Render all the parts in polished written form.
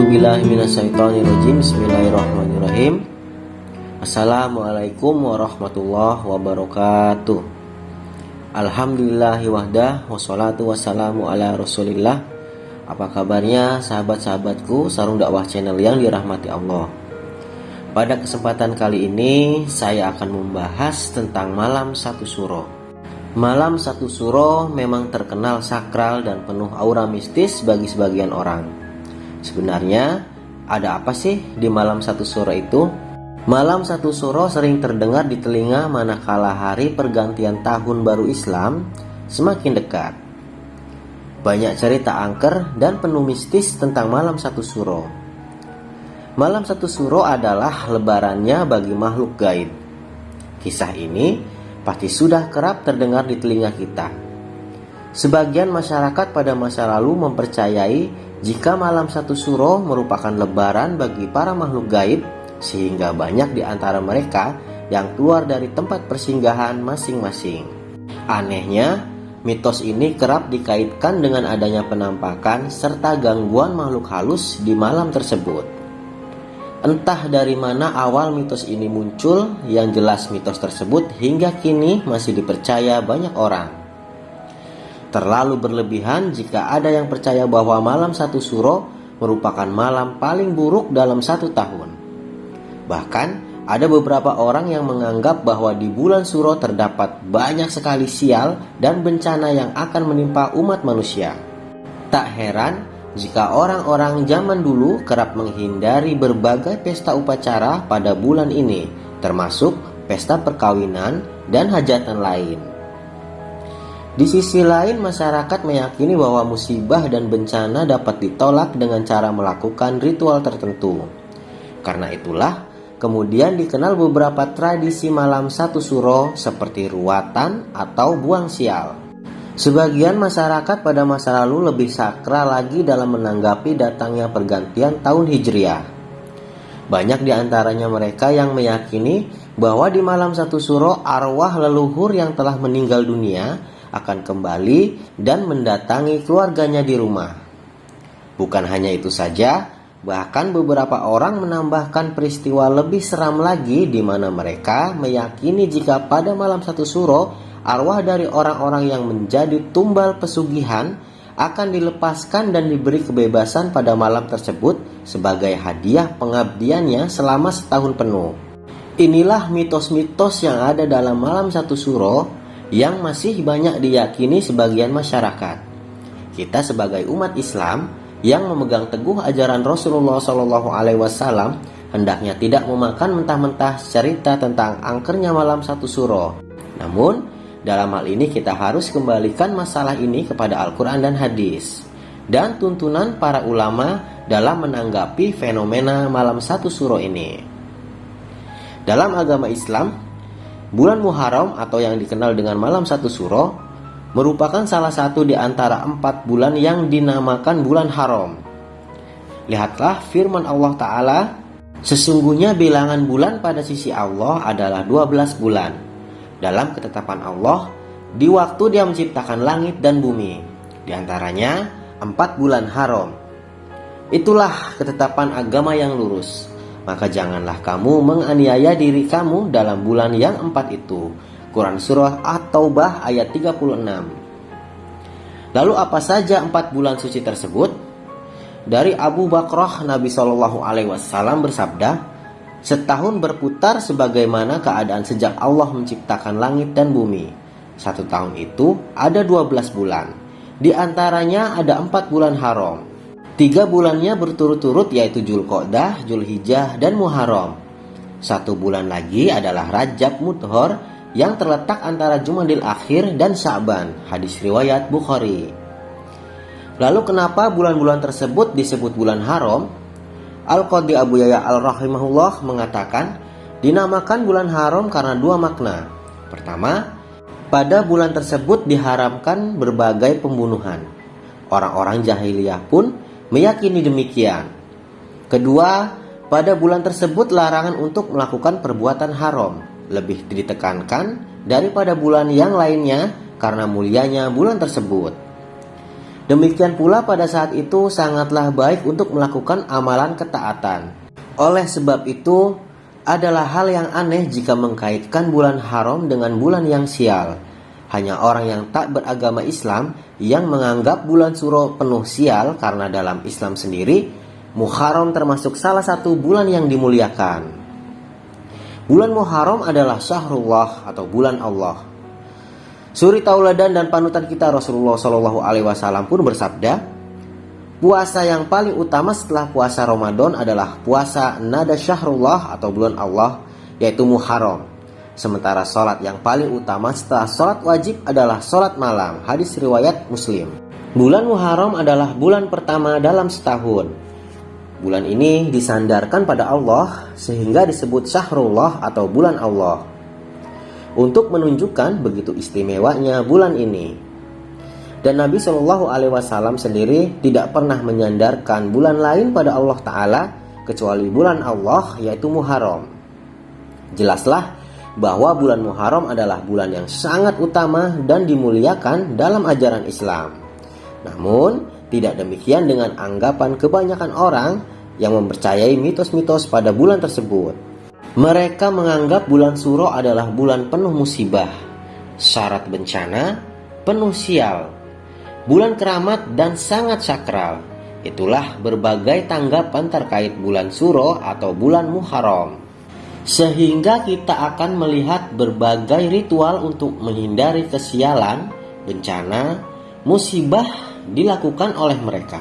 A'udzubillahi minasyaitonirrajim. Bismillahirrahmanirrahim. Assalamualaikum warahmatullahi wabarakatuh. Alhamdulillahi wahdah, wassalatu wassalamu ala rasulillah. Apa kabarnya sahabat-sahabatku Sarung Dakwah Channel yang dirahmati Allah? Pada kesempatan kali ini saya akan membahas tentang malam satu suro. Malam satu suro memang terkenal sakral dan penuh aura mistis bagi sebagian orang. Sebenarnya ada apa sih di malam satu suro itu? Malam satu suro sering terdengar di telinga manakala hari pergantian tahun baru Islam semakin dekat. Banyak cerita angker dan penuh mistis tentang malam satu suro. Malam satu suro adalah lebarannya bagi makhluk gaib. Kisah ini pasti sudah kerap terdengar di telinga kita. Sebagian masyarakat pada masa lalu mempercayai jika malam satu suro merupakan lebaran bagi para makhluk gaib, sehingga banyak di antara mereka yang keluar dari tempat persinggahan masing-masing. Anehnya, mitos ini kerap dikaitkan dengan adanya penampakan serta gangguan makhluk halus di malam tersebut. Entah dari mana awal mitos ini muncul, yang jelas mitos tersebut hingga kini masih dipercaya banyak orang. Terlalu berlebihan jika ada yang percaya bahwa malam satu suro merupakan malam paling buruk dalam satu tahun. Bahkan ada beberapa orang yang menganggap bahwa di bulan suro terdapat banyak sekali sial dan bencana yang akan menimpa umat manusia. Tak heran jika orang-orang zaman dulu kerap menghindari berbagai pesta upacara pada bulan ini, termasuk pesta perkawinan dan hajatan lain. Di sisi lain, masyarakat meyakini bahwa musibah dan bencana dapat ditolak dengan cara melakukan ritual tertentu. Karena itulah, kemudian dikenal beberapa tradisi malam satu suro seperti ruatan atau buang sial. Sebagian masyarakat pada masa lalu lebih sakral lagi dalam menanggapi datangnya pergantian tahun Hijriah. Banyak di antaranya mereka yang meyakini bahwa di malam satu suro arwah leluhur yang telah meninggal dunia akan kembali dan mendatangi keluarganya di rumah. Bukan hanya itu saja, bahkan beberapa orang menambahkan peristiwa lebih seram lagi di mana mereka meyakini jika pada malam satu suro arwah dari orang-orang yang menjadi tumbal pesugihan akan dilepaskan dan diberi kebebasan pada malam tersebut sebagai hadiah pengabdiannya selama setahun penuh. Inilah mitos-mitos yang ada dalam malam satu suro yang masih banyak diyakini sebagian masyarakat. Kita sebagai umat Islam yang memegang teguh ajaran Rasulullah SAW hendaknya tidak memakan mentah-mentah cerita tentang angkernya malam satu suro. Namun, dalam hal ini kita harus kembalikan masalah ini kepada Al-Quran dan hadis dan tuntunan para ulama dalam menanggapi fenomena malam satu suro ini. Dalam agama Islam, bulan Muharram atau yang dikenal dengan malam satu suro merupakan salah satu di antara 4 bulan yang dinamakan bulan haram. Lihatlah firman Allah Ta'ala, sesungguhnya bilangan bulan pada sisi Allah adalah 12 bulan dalam ketetapan Allah di waktu Dia menciptakan langit dan bumi, di antaranya 4 bulan haram. Itulah ketetapan agama yang lurus. Maka janganlah kamu menganiaya diri kamu dalam bulan yang 4 itu. Quran Surah At-Taubah ayat 36. Lalu apa saja 4 bulan suci tersebut? Dari Abu Bakrah, Nabi SAW bersabda, setahun berputar sebagaimana keadaan sejak Allah menciptakan langit dan bumi. 1 tahun itu ada 12 bulan. Di antaranya ada 4 bulan haram. 3 bulannya berturut-turut yaitu Dzulqa'dah, Dzulhijjah, dan Muharram. 1 bulan lagi adalah Rajab Mudhor yang terletak antara Jumadil Akhir dan Sya'ban. Hadis riwayat Bukhari. Lalu kenapa bulan-bulan tersebut disebut bulan haram? Al-Qadhi Abu Yahya Al-Rahimahullah mengatakan dinamakan bulan haram karena 2 makna. Pertama, pada bulan tersebut diharamkan berbagai pembunuhan. Orang-orang jahiliyah pun meyakini demikian. Kedua, pada bulan tersebut larangan untuk melakukan perbuatan haram lebih ditekankan daripada bulan yang lainnya karena mulianya bulan tersebut. Demikian pula pada saat itu sangatlah baik untuk melakukan amalan ketaatan. Oleh sebab itu, adalah hal yang aneh jika mengkaitkan bulan haram dengan bulan yang sial. Hanya orang yang tak beragama Islam yang menganggap bulan Suro penuh sial, karena dalam Islam sendiri, Muharram termasuk salah satu bulan yang dimuliakan. Bulan Muharram adalah Syahrullah atau bulan Allah. Suri tauladan dan panutan kita Rasulullah SAW pun bersabda, puasa yang paling utama setelah puasa Ramadan adalah puasa nada Syahrullah atau bulan Allah, yaitu Muharram. Sementara sholat yang paling utama setelah sholat wajib adalah sholat malam. Hadis riwayat Muslim. Bulan Muharram adalah bulan pertama dalam setahun. Bulan ini disandarkan pada Allah sehingga disebut Syahrullah atau bulan Allah, untuk menunjukkan begitu istimewanya bulan ini. Dan Nabi Shallallahu Alaihi Wasallam sendiri tidak pernah menyandarkan bulan lain pada Allah Ta'ala kecuali bulan Allah, yaitu Muharram. Jelaslah bahwa bulan Muharram adalah bulan yang sangat utama dan dimuliakan dalam ajaran Islam. Namun tidak demikian dengan anggapan kebanyakan orang yang mempercayai mitos-mitos pada bulan tersebut. Mereka menganggap bulan Suro adalah bulan penuh musibah, syarat bencana, penuh sial, bulan keramat dan sangat sakral. Itulah berbagai tanggapan terkait bulan Suro atau bulan Muharram. Sehingga kita akan melihat berbagai ritual untuk menghindari kesialan, bencana, musibah dilakukan oleh mereka.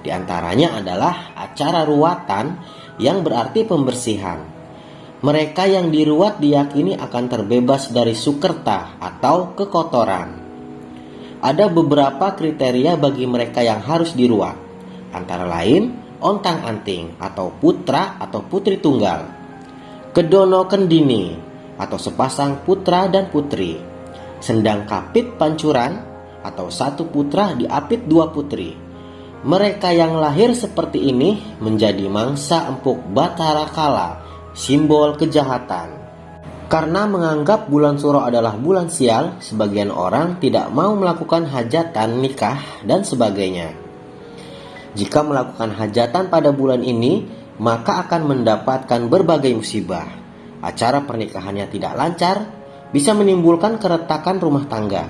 Di antaranya adalah acara ruwatan yang berarti pembersihan. Mereka yang diruat diyakini akan terbebas dari sukerta atau kekotoran. Ada beberapa kriteria bagi mereka yang harus diruat, antara lain ontang-anting atau putra atau putri tunggal, kedono kendini atau sepasang putra dan putri, sendang kapit pancuran atau satu putra diapit dua putri. Mereka yang lahir seperti ini menjadi mangsa empuk Batara Kala, simbol kejahatan. Karena menganggap bulan Suro adalah bulan sial, sebagian orang tidak mau melakukan hajatan nikah dan sebagainya. Jika melakukan hajatan pada bulan ini, maka akan mendapatkan berbagai musibah. Acara pernikahannya tidak lancar, bisa menimbulkan keretakan rumah tangga.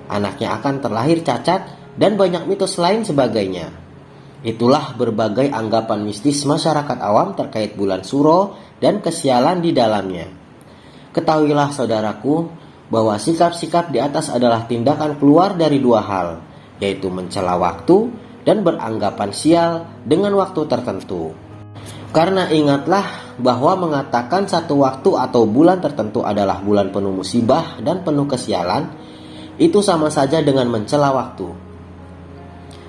Anaknya akan terlahir cacat dan banyak mitos lain sebagainya. Itulah berbagai anggapan mistis masyarakat awam terkait bulan Suro dan kesialan di dalamnya. Ketahuilah saudaraku, bahwa sikap-sikap di atas adalah tindakan keluar dari dua hal, yaitu mencela waktu dan beranggapan sial dengan waktu tertentu. Karena ingatlah bahwa mengatakan satu waktu atau bulan tertentu adalah bulan penuh musibah dan penuh kesialan, itu sama saja dengan mencela waktu.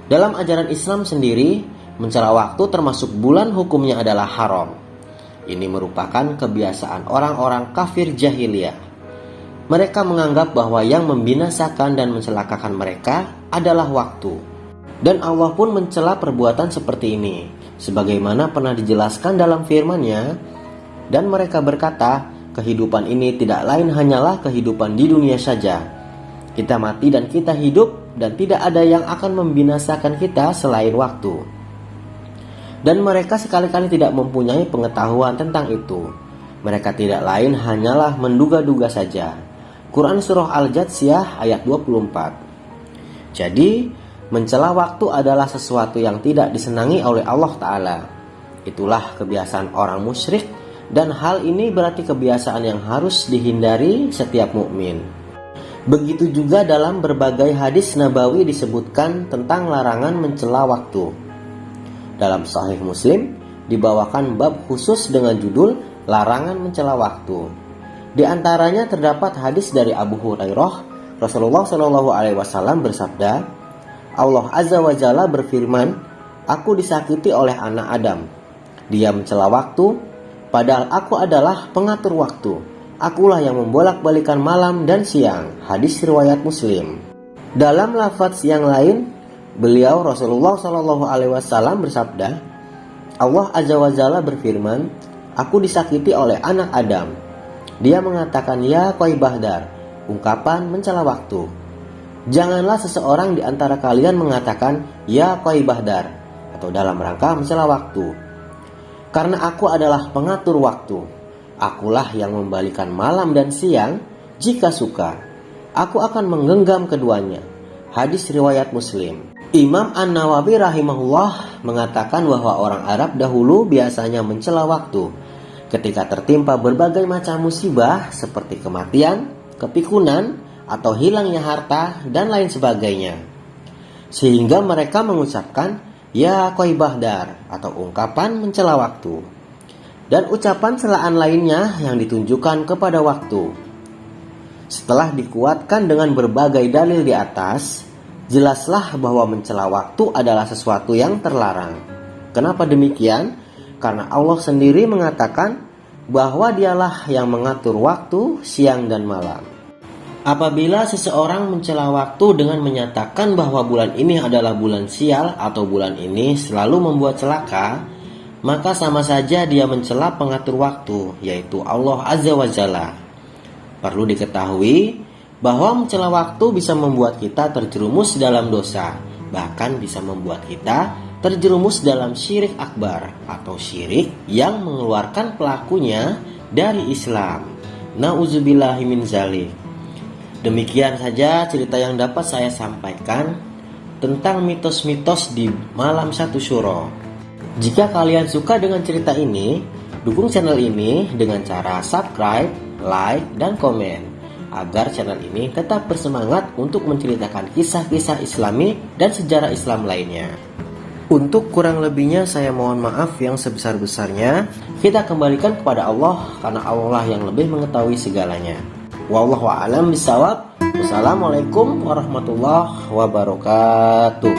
Dalam ajaran Islam sendiri, mencela waktu termasuk bulan hukumnya adalah haram. Ini merupakan kebiasaan orang-orang kafir jahiliyah. Mereka menganggap bahwa yang membinasakan dan mencelakakan mereka adalah waktu. Dan Allah pun mencela perbuatan seperti ini, sebagaimana pernah dijelaskan dalam firman-Nya, dan mereka berkata, kehidupan ini tidak lain hanyalah kehidupan di dunia saja. Kita mati dan kita hidup, dan tidak ada yang akan membinasakan kita selain waktu. Dan mereka sekali-kali tidak mempunyai pengetahuan tentang itu. Mereka tidak lain hanyalah menduga-duga saja. Quran Surah Al-Jathiyah ayat 24. Jadi, mencela waktu adalah sesuatu yang tidak disenangi oleh Allah Ta'ala. Itulah kebiasaan orang musyrik, dan hal ini berarti kebiasaan yang harus dihindari setiap mukmin. Begitu juga dalam berbagai hadis nabawi disebutkan tentang larangan mencela waktu. Dalam Sahih Muslim dibawakan bab khusus dengan judul larangan mencela waktu. Di antaranya terdapat hadis dari Abu Hurairah, Rasulullah Shallallahu Alaihi Wasallam bersabda, Allah Azza wa Jalla berfirman, aku disakiti oleh anak Adam. Dia mencela waktu, padahal aku adalah pengatur waktu. Akulah yang membolak-balikan malam dan siang. Hadis riwayat Muslim. Dalam lafaz yang lain, beliau Rasulullah Shallallahu Alaihi Wasallam bersabda, Allah Azza wa Jalla berfirman, aku disakiti oleh anak Adam. Dia mengatakan ya Qoi Bahdar, ungkapan mencela waktu. Janganlah seseorang di antara kalian mengatakan, ya Qaibahdar, atau dalam rangka mencela waktu. Karena aku adalah pengatur waktu. Akulah yang membalikan malam dan siang. Jika suka, aku akan menggenggam keduanya. Hadis riwayat Muslim. Imam An-Nawawi rahimahullah mengatakan bahwa orang Arab dahulu biasanya mencela waktu ketika tertimpa berbagai macam musibah seperti kematian, kepikunan, atau hilangnya harta, dan lain sebagainya. Sehingga mereka mengucapkan, ya Qaibahdar, atau ungkapan mencela waktu. Dan ucapan celaan lainnya yang ditunjukkan kepada waktu. Setelah dikuatkan dengan berbagai dalil di atas, jelaslah bahwa mencela waktu adalah sesuatu yang terlarang. Kenapa demikian? Karena Allah sendiri mengatakan bahwa dialah yang mengatur waktu siang dan malam. Apabila seseorang mencela waktu dengan menyatakan bahwa bulan ini adalah bulan sial atau bulan ini selalu membuat celaka, maka sama saja dia mencela pengatur waktu, yaitu Allah Azza wa Jalla. Perlu diketahui bahwa mencela waktu bisa membuat kita terjerumus dalam dosa, bahkan bisa membuat kita terjerumus dalam syirik akbar atau syirik yang mengeluarkan pelakunya dari Islam. Nauzubillahi min dzalik. Demikian saja cerita yang dapat saya sampaikan tentang mitos-mitos di malam 1 Syuro. Jika kalian suka dengan cerita ini, dukung channel ini dengan cara subscribe, like, dan komen agar channel ini tetap bersemangat untuk menceritakan kisah-kisah Islami dan sejarah Islam lainnya. Untuk kurang lebihnya saya mohon maaf yang sebesar-besarnya. Kita kembalikan kepada Allah karena Allah yang lebih mengetahui segalanya. Wallahu a'lam bishawab. Wassalamualaikum warahmatullahi wabarakatuh.